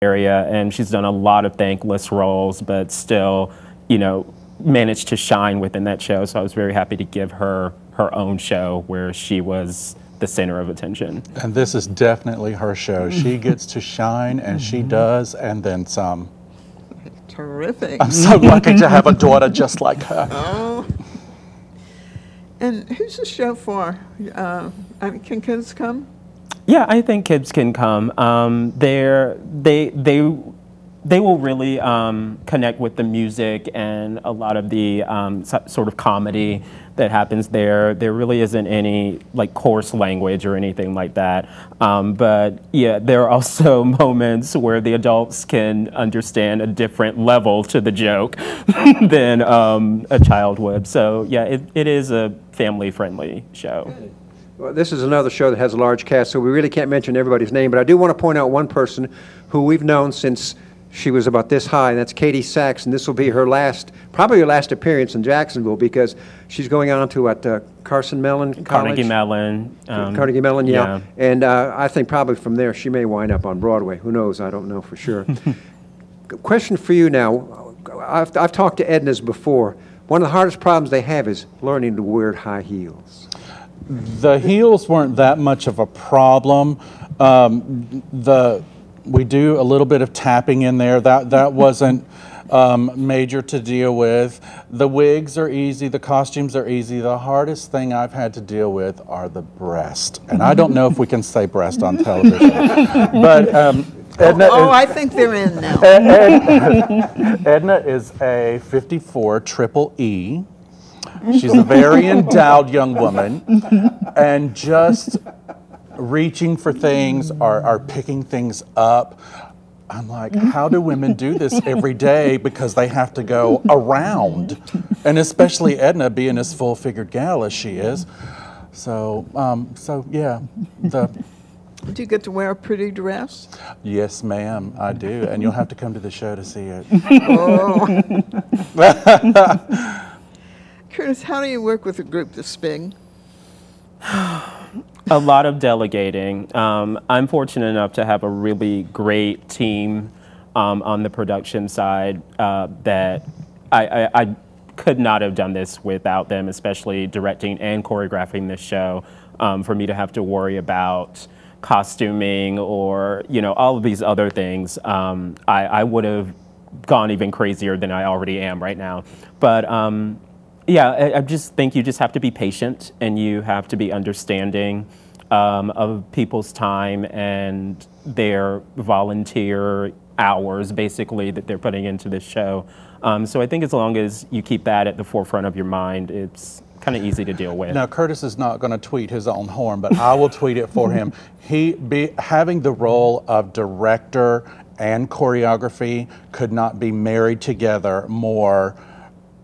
area, and she's done a lot of thankless roles, but still, you know, managed to shine within that show. So I was very happy to give her her own show where she was the center of attention. And this is definitely her show. She gets to shine, and she does, and then some. Terrific. I'm so lucky to have a daughter just like her. Oh. And who's the show for? Can kids come? Yeah, I think kids can come. They will really connect with the music and a lot of the sort of comedy that happens there. There really isn't any like coarse language or anything like that. But yeah, there are also moments where the adults can understand a different level to the joke than a child would. So yeah, it is a family-friendly show. Well, this is another show that has a large cast, so we really can't mention everybody's name, but I do want to point out one person who we've known since she was about this high, and that's Katie Sachs, and this will be her last, probably her last appearance in Jacksonville, because she's going on to what, Carnegie Mellon College? Carnegie Mellon, yeah. And I think probably from there she may wind up on Broadway. Who knows? I don't know for sure. Question for you now. I've talked to Ednas before. One of the hardest problems they have is learning to wear high heels. The heels weren't that much of a problem. We do a little bit of tapping in there. That wasn't major to deal with. The wigs are easy. The costumes are easy. The hardest thing I've had to deal with are the breasts. And I don't know if we can say breast on television. But Edna I think they're in now. Edna is a 54 triple E. She's a very endowed young woman, and just reaching for things or picking things up. I'm like, how do women do this every day because they have to go around? And especially Edna being as full-figured gal as she is. So, yeah. Do you get to wear a pretty dress? Yes, ma'am, I do. And you'll have to come to the show to see it. Oh. Curtis, how do you work with a group this big? A lot of delegating. I'm fortunate enough to have a really great team on the production side that I could not have done this without them, especially directing and choreographing this show. For me to have to worry about costuming or all of these other things, I would have gone even crazier than I already am right now. But yeah, I just think you just have to be patient and you have to be understanding of people's time and their volunteer hours, basically, that they're putting into this show. So I think as long as you keep that at the forefront of your mind, it's kind of easy to deal with. Now, Curtis is not going to tweet his own horn, but I will tweet it for him. Having the role of director and choreography could not be married together more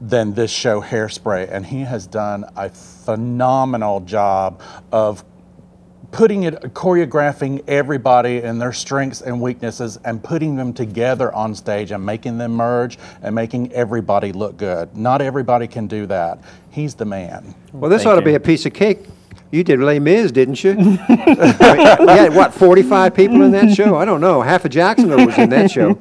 than this show, Hairspray, and he has done a phenomenal job of choreographing everybody and their strengths and weaknesses and putting them together on stage and making them merge and making everybody look good. Not everybody can do that. He's the man. Well, this ought to be a piece of cake. You did Les Mis, didn't you? We had, what, 45 people in that show? I don't know. Half of Jacksonville was in that show.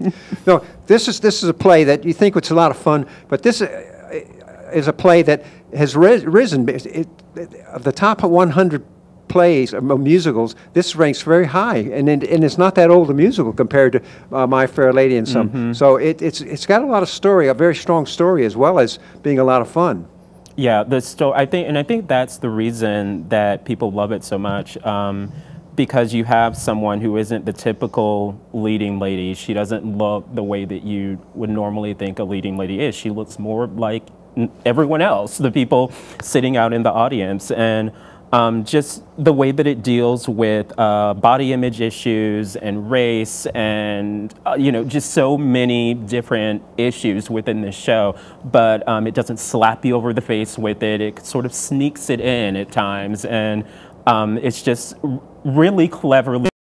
No, this is a play that you think it's a lot of fun, but this is a play that has risen. Of the top 100 plays, musicals, this ranks very high, and it's not that old a musical compared to My Fair Lady and some. Mm-hmm. So it's got a lot of story, a very strong story, as well as being a lot of fun. Yeah, the story. I think that's the reason that people love it so much, because you have someone who isn't the typical leading lady. She doesn't look the way that you would normally think a leading lady is. She looks more like everyone else, the people sitting out in the audience, and just the way that it deals with body image issues and race and just so many different issues within this show, but it doesn't slap you over the face with it. It sort of sneaks it in at times, and it's just really cleverly